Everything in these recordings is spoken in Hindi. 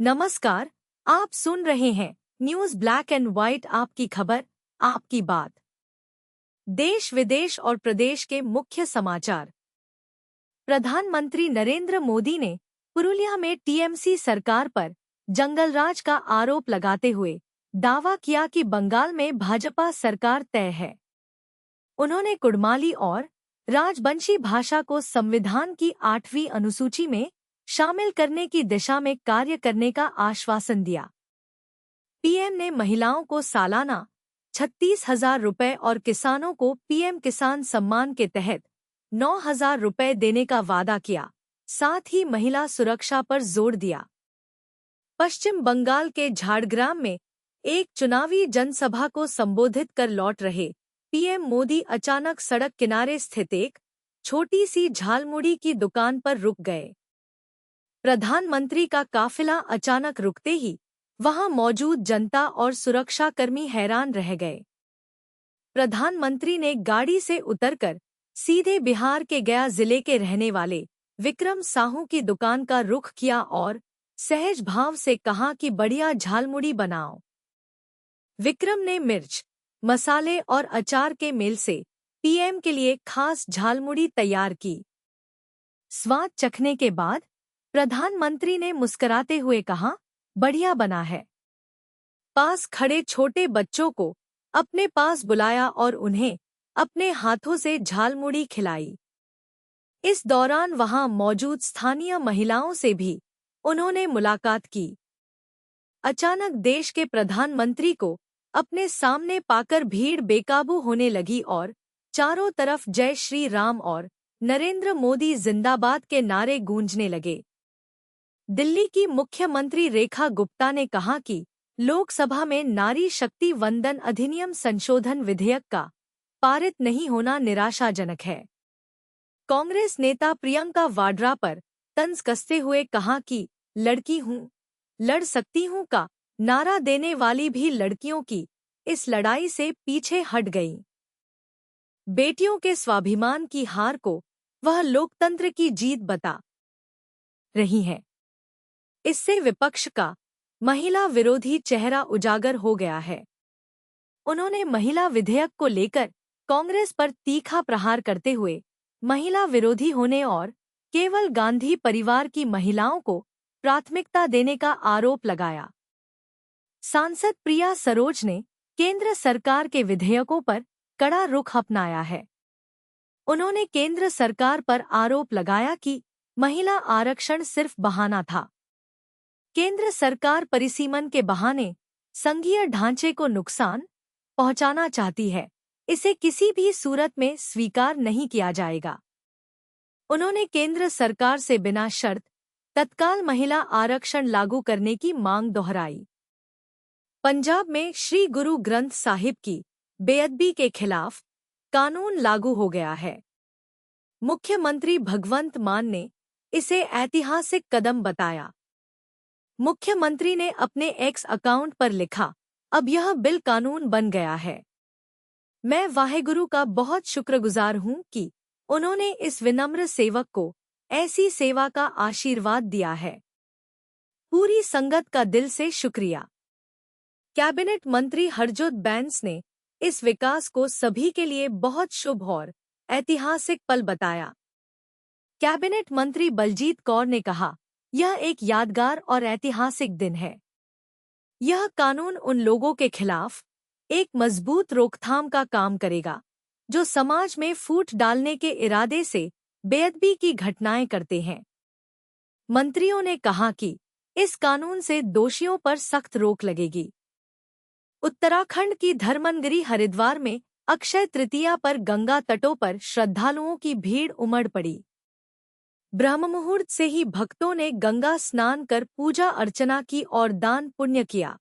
नमस्कार। आप सुन रहे हैं न्यूज ब्लैक एंड व्हाइट, आपकी खबर आपकी बात। देश विदेश और प्रदेश के मुख्य समाचार। प्रधानमंत्री नरेंद्र मोदी ने पुरुलिया में टीएमसी सरकार पर जंगलराज का आरोप लगाते हुए दावा किया कि बंगाल में भाजपा सरकार तय है। उन्होंने कुड़माली और राजबंशी भाषा को संविधान की 8वीं अनुसूची में शामिल करने की दिशा में कार्य करने का आश्वासन दिया। पीएम ने महिलाओं को सालाना 36,000 रुपए और किसानों को पीएम किसान सम्मान के तहत 9,000 रुपए देने का वादा किया, साथ ही महिला सुरक्षा पर जोर दिया। पश्चिम बंगाल के झाड़ग्राम में एक चुनावी जनसभा को संबोधित कर लौट रहे पीएम मोदी अचानक सड़क किनारे स्थित एक छोटी सी झालमुड़ी की दुकान पर रुक गए। प्रधानमंत्री का काफिला अचानक रुकते ही वहां मौजूद जनता और सुरक्षाकर्मी हैरान रह गए। प्रधानमंत्री ने गाड़ी से उतरकर सीधे बिहार के गया जिले के रहने वाले विक्रम साहू की दुकान का रुख किया और सहज भाव से कहा कि बढ़िया झालमुड़ी बनाओ। विक्रम ने मिर्च, मसाले और अचार के मेल से पीएम के लिए खास झालमुड़ी तैयार की। स्वाद चखने के बाद प्रधानमंत्री ने मुस्कुराते हुए कहा, बढ़िया बना है। पास खड़े छोटे बच्चों को अपने पास बुलाया और उन्हें अपने हाथों से झालमुड़ी खिलाई। इस दौरान वहां मौजूद स्थानीय महिलाओं से भी उन्होंने मुलाकात की। अचानक देश के प्रधानमंत्री को अपने सामने पाकर भीड़ बेकाबू होने लगी और चारों तरफ जय श्री राम और नरेंद्र मोदी जिंदाबाद के नारे गूंजने लगे। दिल्ली की मुख्यमंत्री रेखा गुप्ता ने कहा कि लोकसभा में नारी शक्ति वंदन अधिनियम संशोधन विधेयक का पारित नहीं होना निराशाजनक है। कांग्रेस नेता प्रियंका वाड्रा पर तंज कसते हुए कहा कि लड़की हूं, लड़ सकती हूं का नारा देने वाली भी लड़कियों की इस लड़ाई से पीछे हट गई। बेटियों के स्वाभिमान की हार को वह लोकतंत्र की जीत बता रही है। इससे विपक्ष का महिला विरोधी चेहरा उजागर हो गया है। उन्होंने महिला विधेयक को लेकर कांग्रेस पर तीखा प्रहार करते हुए महिला विरोधी होने और केवल गांधी परिवार की महिलाओं को प्राथमिकता देने का आरोप लगाया। सांसद प्रिया सरोज ने केंद्र सरकार के विधेयकों पर कड़ा रुख अपनाया है। उन्होंने केंद्र सरकार पर आरोप लगाया कि महिला आरक्षण सिर्फ बहाना था। केंद्र सरकार परिसीमन के बहाने संघीय ढांचे को नुकसान पहुंचाना चाहती है। इसे किसी भी सूरत में स्वीकार नहीं किया जाएगा। उन्होंने केंद्र सरकार से बिना शर्त तत्काल महिला आरक्षण लागू करने की मांग दोहराई। पंजाब में श्री गुरु ग्रंथ साहिब की बेअदबी के खिलाफ कानून लागू हो गया है। मुख्यमंत्री भगवंत मान ने इसे ऐतिहासिक कदम बताया। मुख्यमंत्री ने अपने एक्स अकाउंट पर लिखा, अब यह बिल कानून बन गया है। मैं वाहेगुरु का बहुत शुक्रगुजार हूं कि उन्होंने इस विनम्र सेवक को ऐसी सेवा का आशीर्वाद दिया है। पूरी संगत का दिल से शुक्रिया। कैबिनेट मंत्री हरजोत बैंस ने इस विकास को सभी के लिए बहुत शुभ और ऐतिहासिक पल बताया। कैबिनेट मंत्री बलजीत कौर ने कहा, यह एक यादगार और ऐतिहासिक दिन है। यह कानून उन लोगों के खिलाफ एक मजबूत रोकथाम का काम करेगा जो समाज में फूट डालने के इरादे से बेअदबी की घटनाएं करते हैं। मंत्रियों ने कहा कि इस कानून से दोषियों पर सख्त रोक लगेगी। उत्तराखंड की धर्मनगरी हरिद्वार में अक्षय तृतीया पर गंगा तटों पर श्रद्धालुओं की भीड़ उमड़ पड़ी। ब्रह्ममुहूर्त से ही भक्तों ने गंगा स्नान कर पूजा अर्चना की और दान पुण्य किया।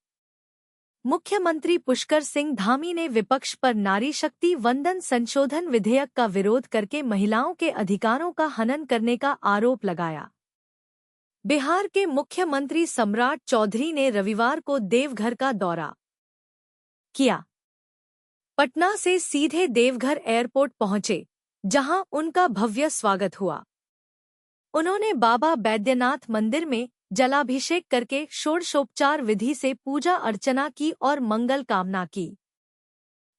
मुख्यमंत्री पुष्कर सिंह धामी ने विपक्ष पर नारी शक्ति वंदन संशोधन विधेयक का विरोध करके महिलाओं के अधिकारों का हनन करने का आरोप लगाया। बिहार के मुख्यमंत्री सम्राट चौधरी ने रविवार को देवघर का दौरा किया। पटना से सीधे देवघर एयरपोर्ट पहुंचे, जहां उनका भव्य स्वागत हुआ। उन्होंने बाबा बैद्यनाथ मंदिर में जलाभिषेक करके षोडशोपचार विधि से पूजा अर्चना की और मंगल कामना की।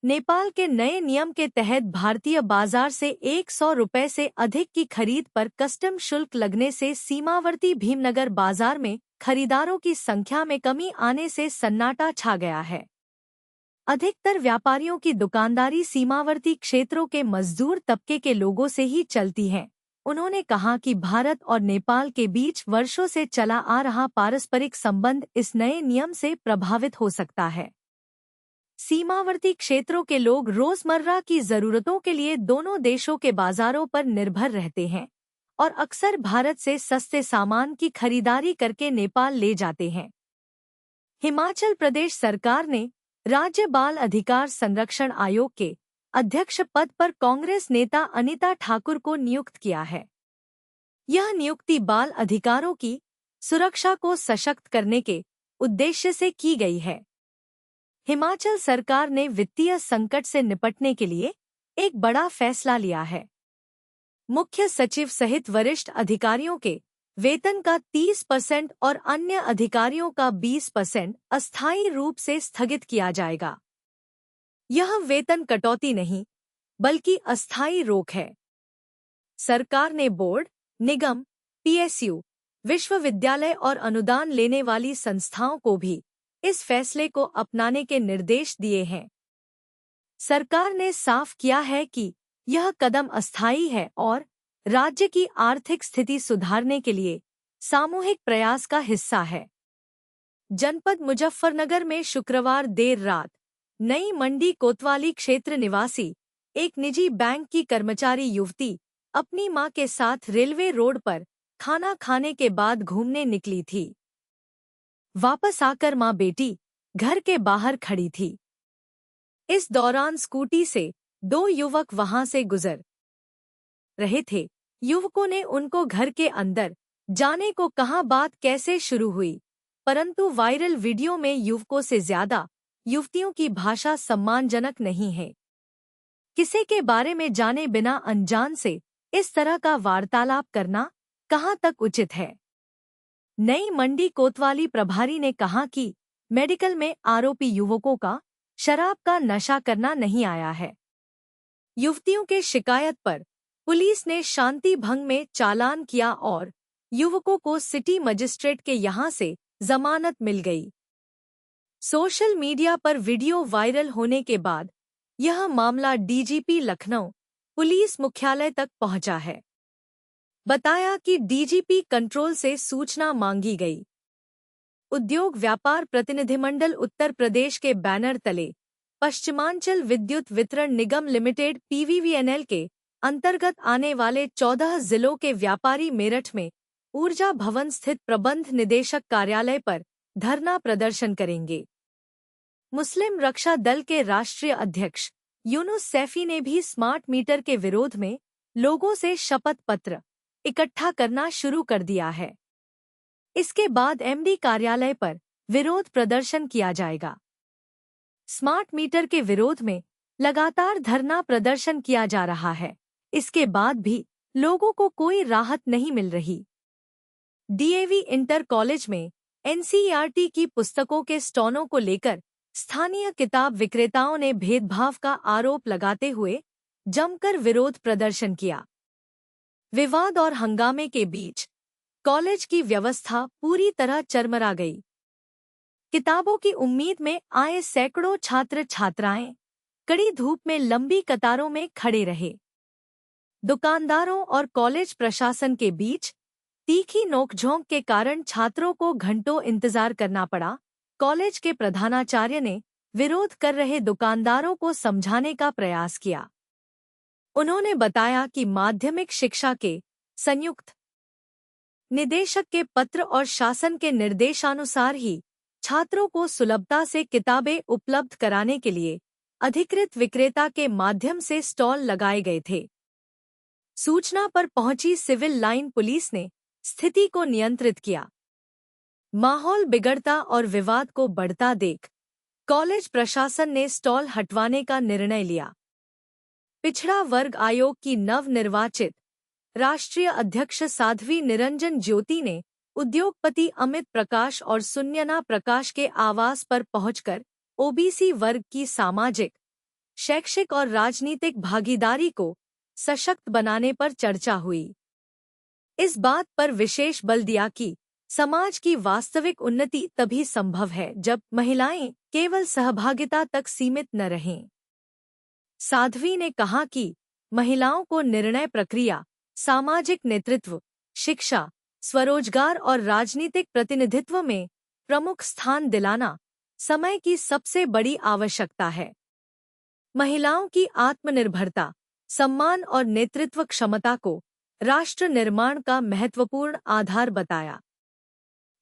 नेपाल के नए नियम के तहत भारतीय बाजार से 100 रुपये से अधिक की खरीद पर कस्टम शुल्क लगने से सीमावर्ती भीमनगर बाजार में खरीदारों की संख्या में कमी आने से सन्नाटा छा गया है। अधिकतर व्यापारियों की दुकानदारी सीमावर्ती क्षेत्रों के मजदूर तबके के लोगों से ही चलती है। उन्होंने कहा कि भारत और नेपाल के बीच वर्षों से चला आ रहा पारस्परिक संबंध इस नए नियम से प्रभावित हो सकता है। सीमावर्ती क्षेत्रों के लोग रोजमर्रा की जरूरतों के लिए दोनों देशों के बाजारों पर निर्भर रहते हैं और अक्सर भारत से सस्ते सामान की खरीदारी करके नेपाल ले जाते हैं। हिमाचल प्रदेश सरकार ने राज्य बाल अधिकार संरक्षण आयोग के अध्यक्ष पद पर कांग्रेस नेता अनिता ठाकुर को नियुक्त किया है। यह नियुक्ति बाल अधिकारों की सुरक्षा को सशक्त करने के उद्देश्य से की गई है। हिमाचल सरकार ने वित्तीय संकट से निपटने के लिए एक बड़ा फैसला लिया है। मुख्य सचिव सहित वरिष्ठ अधिकारियों के वेतन का 30% और अन्य अधिकारियों का 20% अस्थायी रूप से स्थगित किया जाएगा। यह वेतन कटौती नहीं, बल्कि अस्थायी रोक है। सरकार ने बोर्ड, निगम, पीएसयू, विश्वविद्यालय और अनुदान लेने वाली संस्थाओं को भी इस फैसले को अपनाने के निर्देश दिए हैं। सरकार ने साफ किया है कि यह कदम अस्थायी है और राज्य की आर्थिक स्थिति सुधारने के लिए सामूहिक प्रयास का हिस्सा है। जनपद मुजफ्फरनगर में शुक्रवार देर रात नई मंडी कोतवाली क्षेत्र निवासी एक निजी बैंक की कर्मचारी युवती अपनी मां के साथ रेलवे रोड पर खाना खाने के बाद घूमने निकली थी। वापस आकर मां बेटी घर के बाहर खड़ी थी। इस दौरान स्कूटी से 2 युवक वहां से गुजर रहे थे। युवकों ने उनको घर के अंदर जाने को कहा। बात कैसे शुरू हुई, परंतु वायरल वीडियो में युवकों से ज्यादा युवतियों की भाषा सम्मानजनक नहीं है। किसी के बारे में जाने बिना अनजान से इस तरह का वार्तालाप करना कहां तक उचित है। नई मंडी कोतवाली प्रभारी ने कहा कि मेडिकल में आरोपी युवकों का शराब का नशा करना नहीं आया है। युवतियों के शिकायत पर पुलिस ने शांति भंग में चालान किया और युवकों को सिटी मजिस्ट्रेट के यहां से जमानत मिल गई। सोशल मीडिया पर वीडियो वायरल होने के बाद यह मामला डीजीपी लखनऊ पुलिस मुख्यालय तक पहुंचा है। बताया कि डीजीपी कंट्रोल से सूचना मांगी गई। उद्योग व्यापार प्रतिनिधिमंडल उत्तर प्रदेश के बैनर तले पश्चिमांचल विद्युत वितरण निगम लिमिटेड पीवीवीएनएल के अंतर्गत आने वाले 14 जिलों के व्यापारी मेरठ में ऊर्जा भवन स्थित प्रबंध निदेशक कार्यालय पर धरना प्रदर्शन करेंगे। मुस्लिम रक्षा दल के राष्ट्रीय अध्यक्ष यूनुस सैफी ने भी स्मार्ट मीटर के विरोध में लोगों से शपथ पत्र इकट्ठा करना शुरू कर दिया है। इसके बाद एमडी कार्यालय पर विरोध प्रदर्शन किया जाएगा। स्मार्ट मीटर के विरोध में लगातार धरना प्रदर्शन किया जा रहा है। इसके बाद भी लोगों को कोई राहत नहीं मिल रही। डीएवी इंटर कॉलेज में एनसीईआरटी की पुस्तकों के स्टॉलों को लेकर स्थानीय किताब विक्रेताओं ने भेदभाव का आरोप लगाते हुए जमकर विरोध प्रदर्शन किया। विवाद और हंगामे के बीच कॉलेज की व्यवस्था पूरी तरह चरमरा गई। किताबों की उम्मीद में आए सैकड़ों छात्र छात्राएं कड़ी धूप में लंबी कतारों में खड़े रहे। दुकानदारों और कॉलेज प्रशासन के बीच तीखी नोकझोंक के कारण छात्रों को घंटों इंतजार करना पड़ा। कॉलेज के प्रधानाचार्य ने विरोध कर रहे दुकानदारों को समझाने का प्रयास किया। उन्होंने बताया कि माध्यमिक शिक्षा के संयुक्त निदेशक के पत्र और शासन के निर्देशानुसार ही छात्रों को सुलभता से किताबें उपलब्ध कराने के लिए अधिकृत विक्रेता के माध्यम से स्टॉल लगाए गए थे। सूचना पर पहुंची सिविल लाइन पुलिस ने स्थिति को नियंत्रित किया। माहौल बिगड़ता और विवाद को बढ़ता देख कॉलेज प्रशासन ने स्टॉल हटवाने का निर्णय लिया। पिछड़ा वर्ग आयोग की नवनिर्वाचित राष्ट्रीय अध्यक्ष साध्वी निरंजन ज्योति ने उद्योगपति अमित प्रकाश और सुनयना प्रकाश के आवास पर पहुंचकर ओबीसी वर्ग की सामाजिक, शैक्षिक और राजनीतिक भागीदारी को सशक्त बनाने पर चर्चा हुई। इस बात पर विशेष बल दिया कि समाज की वास्तविक उन्नति तभी संभव है जब महिलाएं केवल सहभागिता तक सीमित न रहें। साध्वी ने कहा कि महिलाओं को निर्णय प्रक्रिया, सामाजिक नेतृत्व, शिक्षा, स्वरोजगार और राजनीतिक प्रतिनिधित्व में प्रमुख स्थान दिलाना समय की सबसे बड़ी आवश्यकता है। महिलाओं की आत्मनिर्भरता, सम्मान और नेतृत्व क्षमता को राष्ट्र निर्माण का महत्वपूर्ण आधार बताया।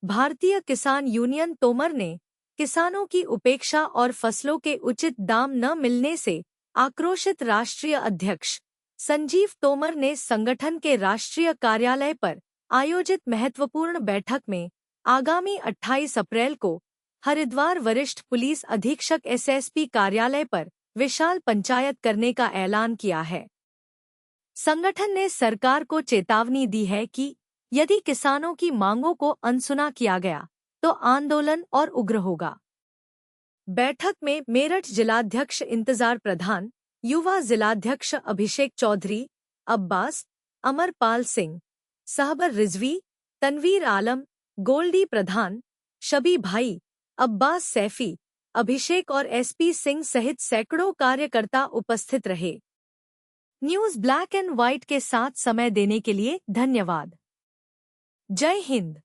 भारतीय किसान यूनियन तोमर ने किसानों की उपेक्षा और फसलों के उचित दाम न मिलने से आक्रोशित राष्ट्रीय अध्यक्ष संजीव तोमर ने संगठन के राष्ट्रीय कार्यालय पर आयोजित महत्वपूर्ण बैठक में आगामी 28 अप्रैल को हरिद्वार वरिष्ठ पुलिस अधीक्षक एसएसपी कार्यालय पर विशाल पंचायत करने का ऐलान किया है। संगठन ने सरकार को चेतावनी दी है कि यदि किसानों की मांगों को अनसुना किया गया तो आंदोलन और उग्र होगा। बैठक में मेरठ जिलाध्यक्ष इंतजार प्रधान, युवा जिलाध्यक्ष अभिषेक चौधरी, अब्बास, अमरपाल सिंह, सहबर रिजवी, तनवीर आलम, गोल्डी प्रधान, शबी भाई, अब्बास सैफी, अभिषेक और एसपी सिंह सहित सैकड़ों कार्यकर्ता उपस्थित रहे। न्यूज़ ब्लैक एंड व्हाइट के साथ समय देने के लिए धन्यवाद। जय हिंद।